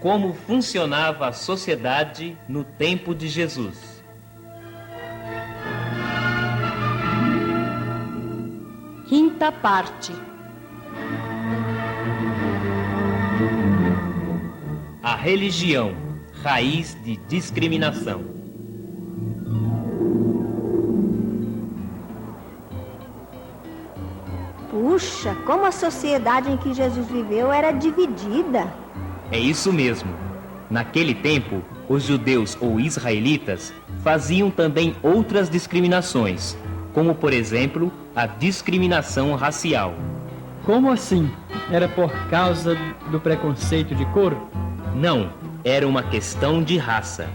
como funcionava a sociedade no tempo de Jesus. Quinta parte. A religião, raiz de discriminação. Puxa, como a sociedade em que Jesus viveu era dividida. É isso mesmo. Naquele tempo, os judeus ou israelitas faziam também outras discriminações, como, por exemplo, a discriminação racial. Como assim? Era por causa do preconceito de cor? Não, era uma questão de raça.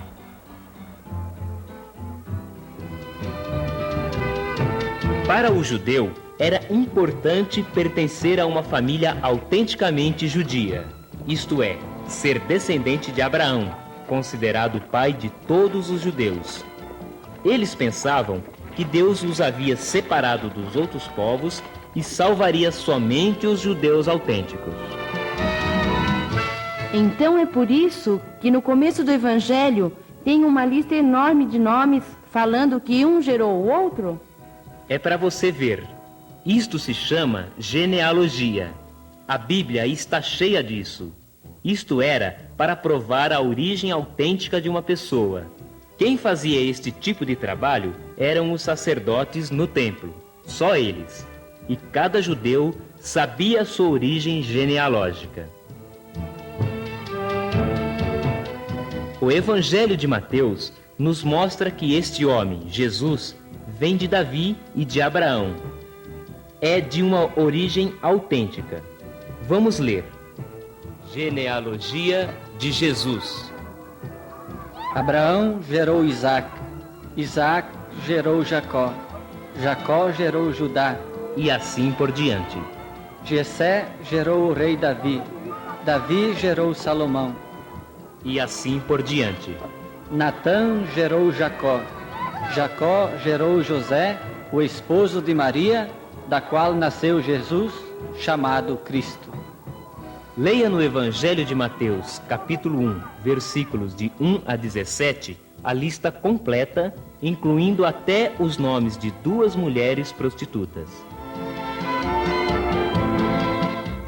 Para o judeu, era importante pertencer a uma família autenticamente judia, isto é, ser descendente de Abraão, considerado pai de todos os judeus. Eles pensavam que Deus os havia separado dos outros povos e salvaria somente os judeus autênticos. Então é por isso que no começo do Evangelho tem uma lista enorme de nomes falando que um gerou o outro? É para você ver. Isto se chama genealogia. A Bíblia está cheia disso. Isto era para provar a origem autêntica de uma pessoa. Quem fazia este tipo de trabalho eram os sacerdotes no templo, só eles. E cada judeu sabia a sua origem genealógica. O Evangelho de Mateus nos mostra que este homem, Jesus, vem de Davi e de Abraão. É de uma origem autêntica. Vamos ler. Genealogia de Jesus. Abraão gerou Isaac, Isaac gerou Jacó, Jacó gerou Judá, E assim por diante. Jessé gerou o rei Davi, Davi gerou Salomão, E assim por diante. Natã gerou Jacó, Jacó gerou José, o esposo de Maria, da qual nasceu Jesus, chamado Cristo. Leia no Evangelho de Mateus, capítulo 1, versículos de 1 a 17, a lista completa, incluindo até os nomes de 2 mulheres prostitutas.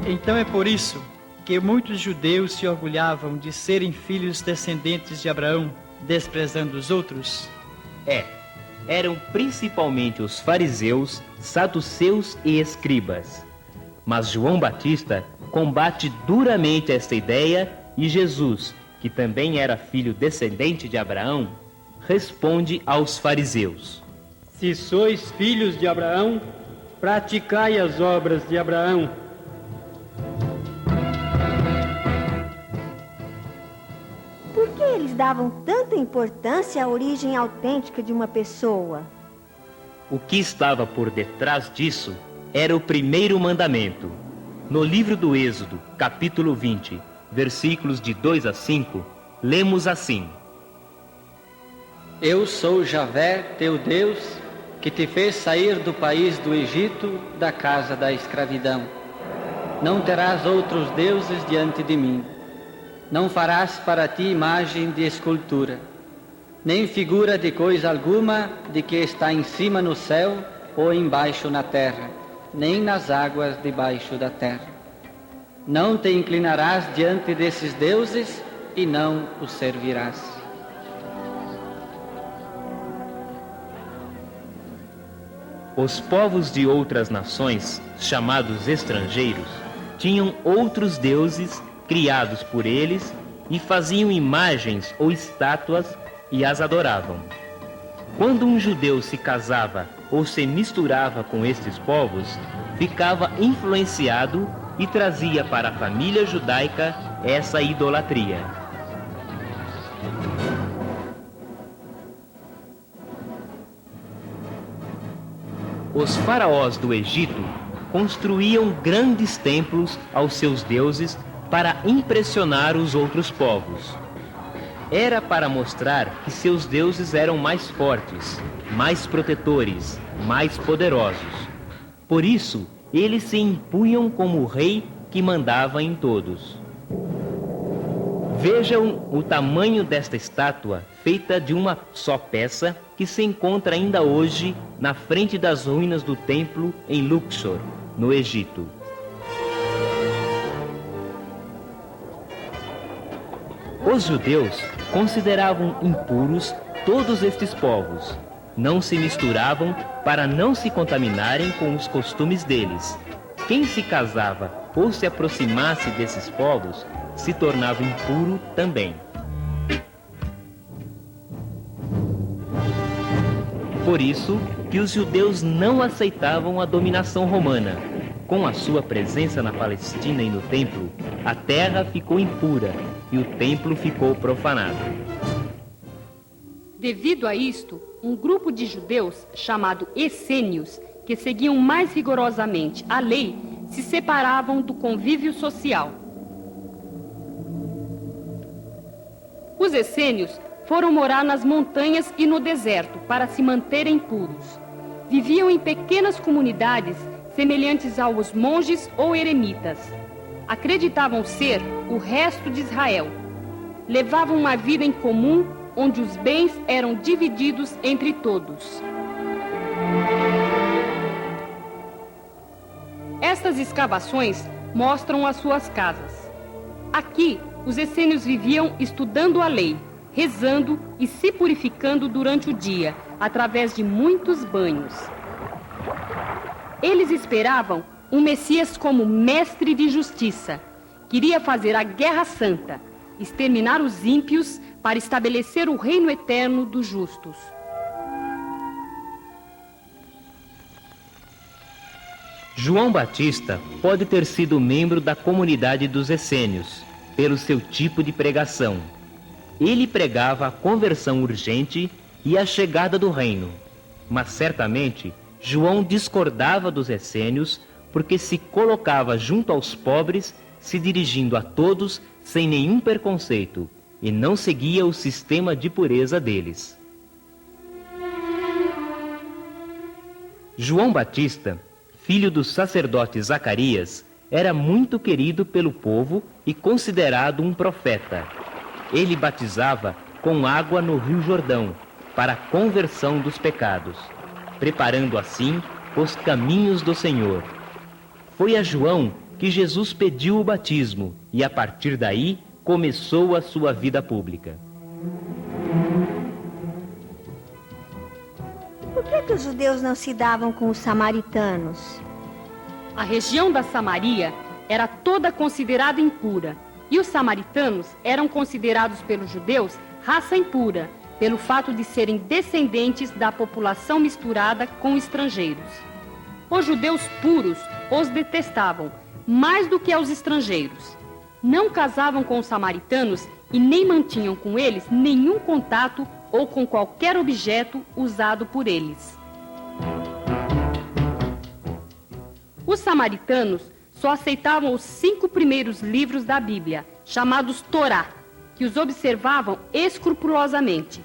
Então é por isso que muitos judeus se orgulhavam de serem filhos descendentes de Abraão, desprezando os outros? Eram principalmente os fariseus, saduceus e escribas. Mas João Batista combate duramente esta ideia e Jesus, que também era filho descendente de Abraão, responde aos fariseus. Se sois filhos de Abraão, praticai as obras de Abraão. Por que eles davam tanta importância à origem autêntica de uma pessoa? O que estava por detrás disso era o primeiro mandamento. No livro do Êxodo, capítulo 20, versículos de 2 a 5, lemos assim: Eu sou Javé, teu Deus, que te fez sair do país do Egito, da casa da escravidão. Não terás outros deuses diante de mim. Não farás para ti imagem de escultura, nem figura de coisa alguma de que está em cima no céu ou embaixo na terra, nem nas águas debaixo da terra. Não te inclinarás diante desses deuses e não os servirás. Os povos de outras nações, chamados estrangeiros, tinham outros deuses criados por eles e faziam imagens ou estátuas e as adoravam. Quando um judeu se casava ou se misturava com estes povos, ficava influenciado e trazia para a família judaica essa idolatria. Os faraós do Egito construíam grandes templos aos seus deuses para impressionar os outros povos. Era para mostrar que seus deuses eram mais fortes, mais protetores, mais poderosos. Por isso, eles se impunham como o rei que mandava em todos. Vejam o tamanho desta estátua, feita de uma só peça, que se encontra ainda hoje na frente das ruínas do templo em Luxor, no Egito. Os judeus consideravam impuros todos estes povos. Não se misturavam para não se contaminarem com os costumes deles. Quem se casava ou se aproximasse desses povos se tornava impuro também. Por isso que os judeus não aceitavam a dominação romana. Com a sua presença na Palestina e no templo, a terra ficou impura e o templo ficou profanado. Devido a isto, um grupo de judeus chamado essênios, que seguiam mais rigorosamente a lei, se separavam do convívio social. Os essênios foram morar nas montanhas e no deserto para se manterem puros. Viviam em pequenas comunidades semelhantes aos monges ou eremitas. Acreditavam ser o resto de Israel. Levavam uma vida em comum onde os bens eram divididos entre todos. Estas escavações mostram as suas casas. Aqui, os essênios viviam estudando a lei, rezando e se purificando durante o dia, através de muitos banhos. Eles esperavam um Messias como mestre de justiça. Queria fazer a guerra santa, exterminar os ímpios para estabelecer o reino eterno dos justos. João Batista pode ter sido membro da comunidade dos essênios, pelo seu tipo de pregação. Ele pregava a conversão urgente e a chegada do reino. Mas certamente João discordava dos essênios porque se colocava junto aos pobres, se dirigindo a todos sem nenhum preconceito, e não seguia o sistema de pureza deles. João Batista, filho do sacerdote Zacarias, era muito querido pelo povo e considerado um profeta. Ele batizava com água no Rio Jordão, para a conversão dos pecados, preparando assim os caminhos do Senhor. Foi a João que Jesus pediu o batismo e, a partir daí, começou a sua vida pública. Por que os judeus não se davam com os samaritanos? A região da Samaria era toda considerada impura, e os samaritanos eram considerados pelos judeus raça impura, pelo fato de serem descendentes da população misturada com estrangeiros. Os judeus puros os detestavam, mais do que aos estrangeiros. Não casavam com os samaritanos e nem mantinham com eles nenhum contato ou com qualquer objeto usado por eles. Os samaritanos só aceitavam os 5 primeiros livros da Bíblia, chamados Torá, que os observavam escrupulosamente.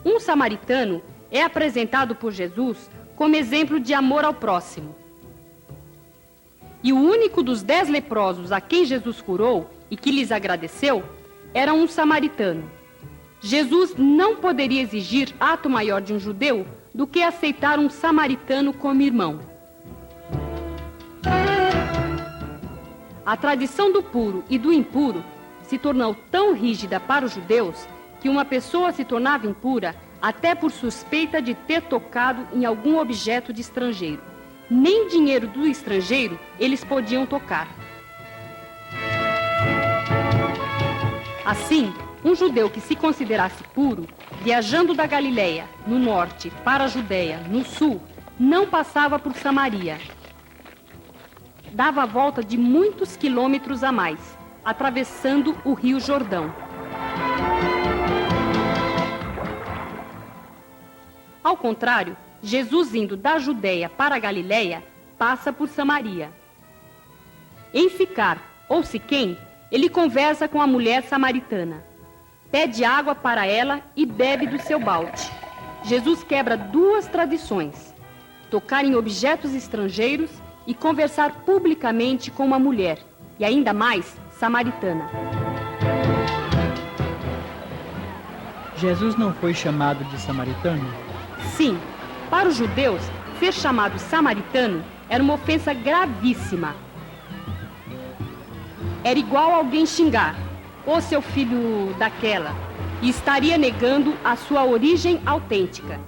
Um samaritano é apresentado por Jesus como exemplo de amor ao próximo. E o único dos 10 leprosos a quem Jesus curou e que lhes agradeceu era um samaritano. Jesus não poderia exigir ato maior de um judeu do que aceitar um samaritano como irmão. A tradição do puro e do impuro se tornou tão rígida para os judeus que uma pessoa se tornava impura até por suspeita de ter tocado em algum objeto de estrangeiro. Nem dinheiro do estrangeiro eles podiam tocar. Assim, um judeu que se considerasse puro, viajando da Galileia, no norte, para a Judéia, no sul, não passava por Samaria. Dava a volta de muitos quilômetros a mais, atravessando o Rio Jordão. Ao contrário, Jesus, indo da Judéia para a Galileia, passa por Samaria. Em Sicar, ou Siquém, ele conversa com a mulher samaritana. Pede água para ela e bebe do seu balde. Jesus quebra 2 tradições: tocar em objetos estrangeiros e conversar publicamente com uma mulher, e ainda mais samaritana. Jesus não foi chamado de samaritano? Sim, para os judeus, ser chamado samaritano era uma ofensa gravíssima. Era igual alguém xingar: "Ô seu filho daquela", e estaria negando a sua origem autêntica.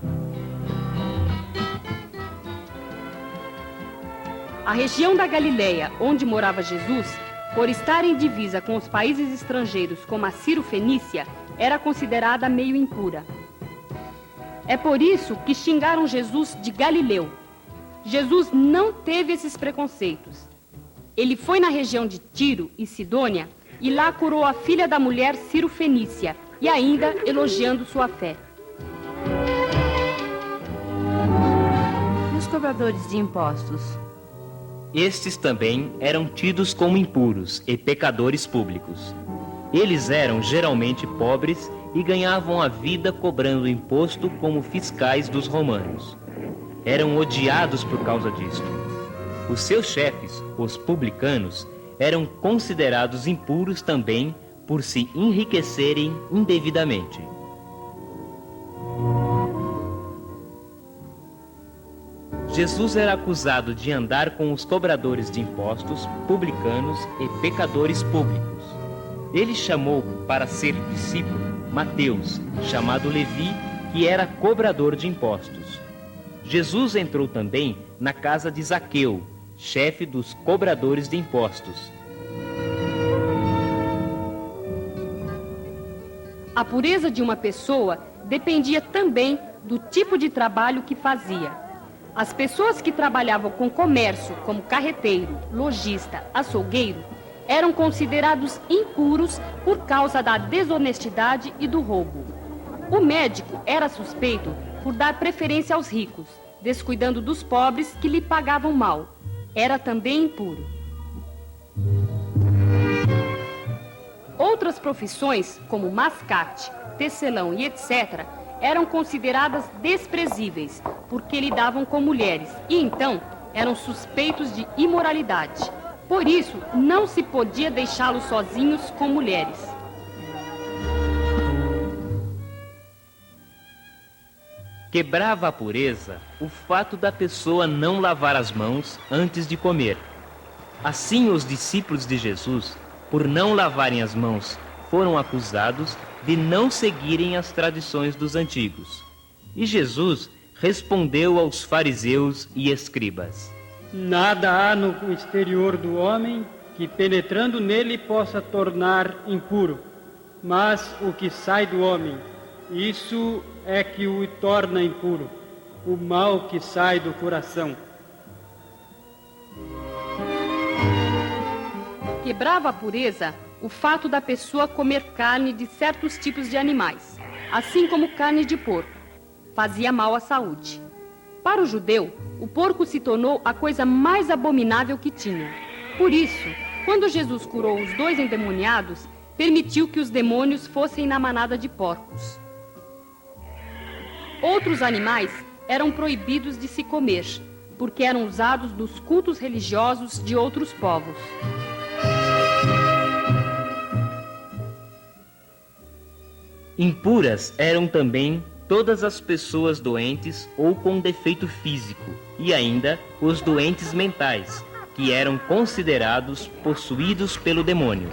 A região da Galileia, onde morava Jesus, por estar em divisa com os países estrangeiros como a Ciro-Fenícia, era considerada meio impura. É por isso que xingaram Jesus de Galileu. Jesus não teve esses preconceitos. Ele foi na região de Tiro e Sidônia e lá curou a filha da mulher Ciro-Fenícia, e ainda elogiando sua fé. E os cobradores de impostos? Estes também eram tidos como impuros e pecadores públicos. Eles eram geralmente pobres e ganhavam a vida cobrando imposto como fiscais dos romanos. Eram odiados por causa disto. Os seus chefes, os publicanos, eram considerados impuros também por se enriquecerem indevidamente. Jesus era acusado de andar com os cobradores de impostos, publicanos e pecadores públicos. Ele chamou para ser discípulo Mateus, chamado Levi, que era cobrador de impostos. Jesus entrou também na casa de Zaqueu, chefe dos cobradores de impostos. A pureza de uma pessoa dependia também do tipo de trabalho que fazia. As pessoas que trabalhavam com comércio, como carreteiro, lojista, açougueiro, eram considerados impuros por causa da desonestidade e do roubo. O médico era suspeito por dar preferência aos ricos, descuidando dos pobres que lhe pagavam mal. Era também impuro. Outras profissões, como mascate, tecelão e etc., eram consideradas desprezíveis, porque lidavam com mulheres, e então eram suspeitos de imoralidade. Por isso, não se podia deixá-los sozinhos com mulheres. Quebrava a pureza o fato da pessoa não lavar as mãos antes de comer. Assim, os discípulos de Jesus, por não lavarem as mãos, foram acusados de não seguirem as tradições dos antigos. E Jesus respondeu aos fariseus e escribas: Nada há no exterior do homem que, penetrando nele, possa tornar impuro, mas o que sai do homem, isso é que o torna impuro, o mal que sai do coração. Quebrava a pureza o fato da pessoa comer carne de certos tipos de animais, assim como carne de porco. Fazia mal à saúde. Para o judeu, o porco se tornou a coisa mais abominável que tinha. Por isso, quando Jesus curou os 2 endemoniados, permitiu que os demônios fossem na manada de porcos. Outros animais eram proibidos de se comer, porque eram usados nos cultos religiosos de outros povos. Impuras eram também todas as pessoas doentes ou com defeito físico, e ainda os doentes mentais, que eram considerados possuídos pelo demônio.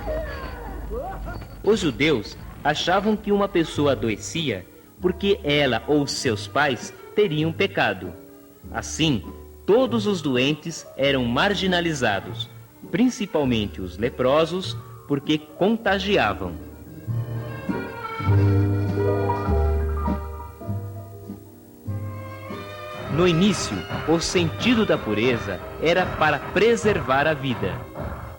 Os judeus achavam que uma pessoa adoecia porque ela ou seus pais teriam pecado. Assim, todos os doentes eram marginalizados, principalmente os leprosos, porque contagiavam. No início, o sentido da pureza era para preservar a vida.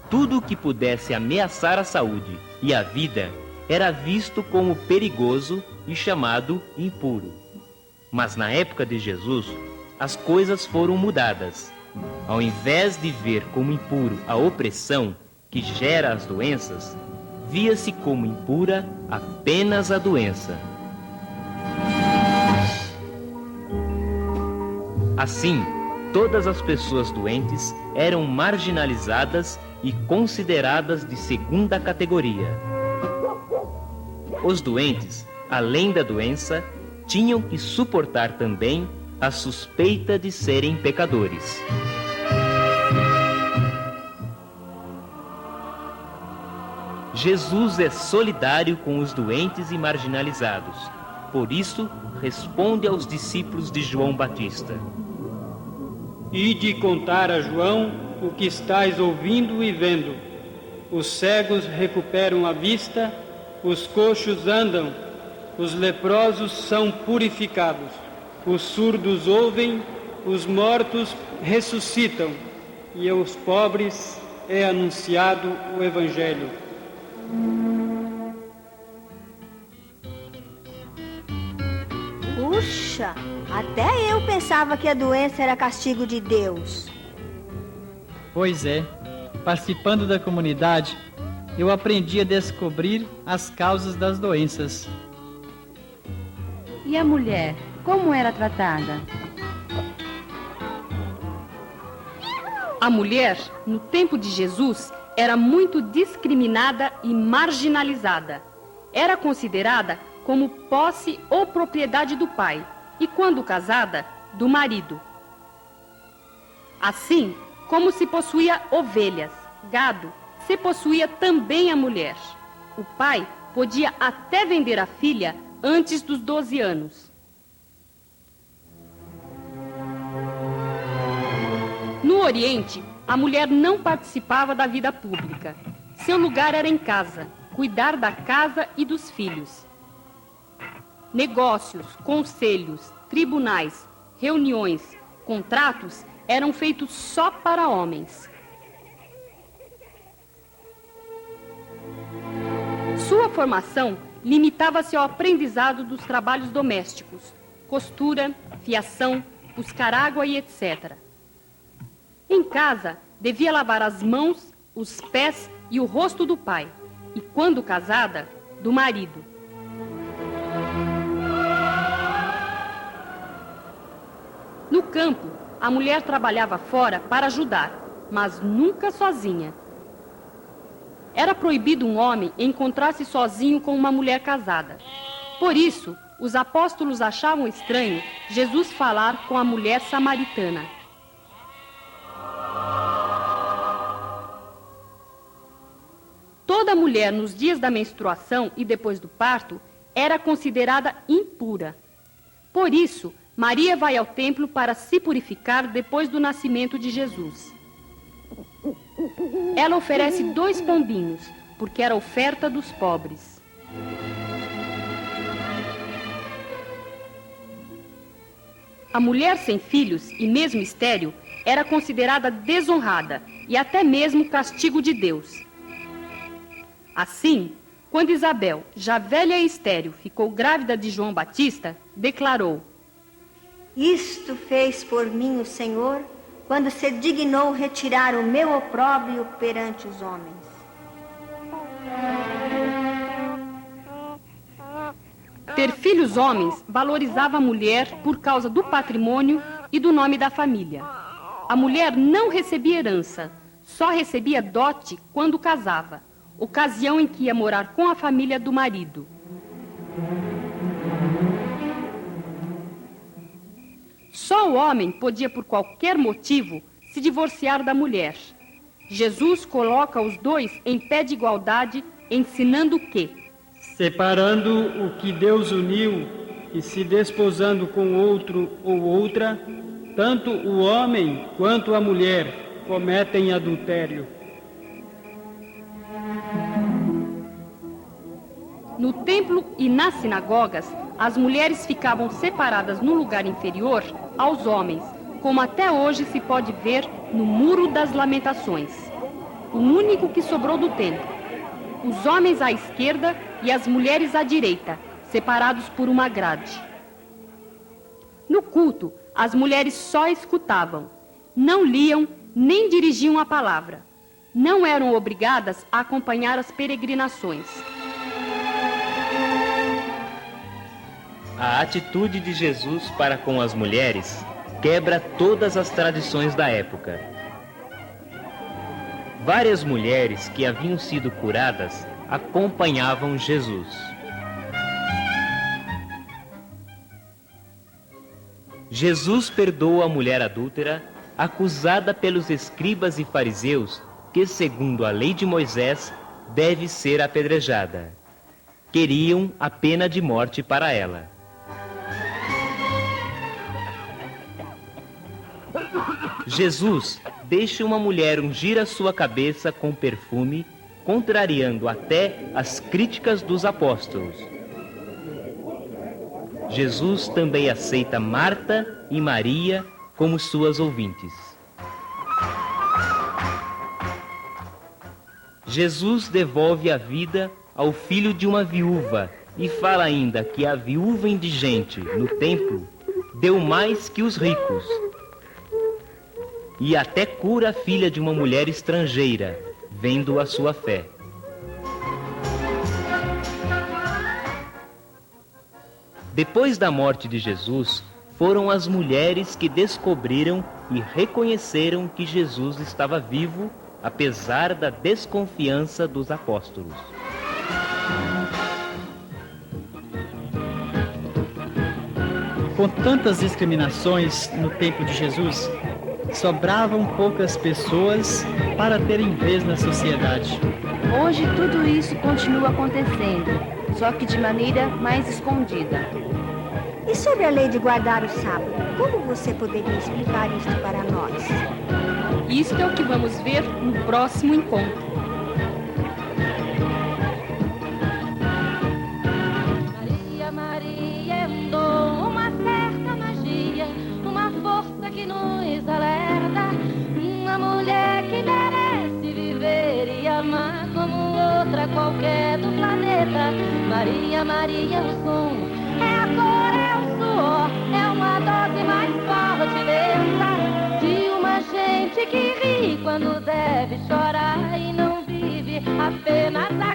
Tudo o que pudesse ameaçar a saúde e a vida era visto como perigoso e chamado impuro. Mas na época de Jesus, as coisas foram mudadas. Ao invés de ver como impuro a opressão que gera as doenças, via-se como impura apenas a doença. Assim, todas as pessoas doentes eram marginalizadas e consideradas de segunda categoria. Os doentes além da doença, tinham que suportar também a suspeita de serem pecadores. Jesus é solidário com os doentes e marginalizados. Por isso, responde aos discípulos de João Batista: Ide contar a João o que estáis ouvindo e vendo. Os cegos recuperam a vista, os coxos andam, os leprosos são purificados, os surdos ouvem, os mortos ressuscitam, e aos pobres é anunciado o Evangelho. Puxa, até eu pensava que a doença era castigo de Deus. Pois é, participando da comunidade, eu aprendi a descobrir as causas das doenças. E a mulher, como era tratada? A mulher, no tempo de Jesus, era muito discriminada e marginalizada. Era considerada como posse ou propriedade do pai e, quando casada, do marido. Assim, como se possuía ovelhas, gado, se possuía também a mulher. O pai podia até vender a filha antes dos 12 anos. No Oriente, a mulher não participava da vida pública. Seu lugar era em casa, cuidar da casa e dos filhos. Negócios, conselhos, tribunais, reuniões, contratos eram feitos só para homens. Sua formação limitava-se ao aprendizado dos trabalhos domésticos, costura, fiação, buscar água e etc. Em casa, devia lavar as mãos, os pés e o rosto do pai, e, quando casada, do marido. No campo, a mulher trabalhava fora para ajudar, mas nunca sozinha. Era proibido um homem encontrar-se sozinho com uma mulher casada. Por isso, os apóstolos achavam estranho Jesus falar com a mulher samaritana. Toda mulher nos dias da menstruação e depois do parto era considerada impura. Por isso, Maria vai ao templo para se purificar depois do nascimento de Jesus. Ela oferece 2 pombinhos, porque era oferta dos pobres. A mulher sem filhos e mesmo estéril era considerada desonrada e até mesmo castigo de Deus. Assim, quando Isabel, já velha e estéril, ficou grávida de João Batista, declarou: Isto fez por mim o Senhor, quando se dignou retirar o meu opróbrio perante os homens. Ter filhos homens valorizava a mulher por causa do patrimônio e do nome da família. A mulher não recebia herança, só recebia dote quando casava, ocasião em que ia morar com a família do marido. Só o homem podia, por qualquer motivo, se divorciar da mulher. Jesus coloca os dois em pé de igualdade, ensinando que, separando o que Deus uniu e se desposando com outro ou outra, tanto o homem quanto a mulher cometem adultério. No templo e nas sinagogas, as mulheres ficavam separadas no lugar inferior aos homens, como até hoje se pode ver no Muro das Lamentações, o único que sobrou do templo. Os homens à esquerda e as mulheres à direita, separados por uma grade. No culto, as mulheres só escutavam, não liam nem dirigiam a palavra. Não eram obrigadas a acompanhar as peregrinações. A atitude de Jesus para com as mulheres quebra todas as tradições da época. Várias mulheres que haviam sido curadas acompanhavam Jesus. Jesus perdoa a mulher adúltera, acusada pelos escribas e fariseus, que, segundo a lei de Moisés, deve ser apedrejada. Queriam a pena de morte para ela. Jesus deixa uma mulher ungir a sua cabeça com perfume, contrariando até as críticas dos apóstolos. Jesus também aceita Marta e Maria como suas ouvintes. Jesus devolve a vida ao filho de uma viúva e fala ainda que a viúva indigente no templo deu mais que os ricos. E até cura a filha de uma mulher estrangeira, vendo a sua fé. Depois da morte de Jesus, foram as mulheres que descobriram e reconheceram que Jesus estava vivo, apesar da desconfiança dos apóstolos. Com tantas discriminações no tempo de Jesus, sobravam poucas pessoas para terem vez na sociedade. Hoje tudo isso continua acontecendo, só que de maneira mais escondida. E sobre a lei de guardar o sábado, como você poderia explicar isto para nós? Isto é o que vamos ver no próximo encontro. Maria, Maria é um dom, uma certa magia, uma força que nos alerta, uma mulher que merece viver e amar como outra qualquer do planeta. Maria, Maria é o som, é a cor, é o suor, é uma dose mais forte e lenta de uma gente que ri quando deve chorar e não vive apenas a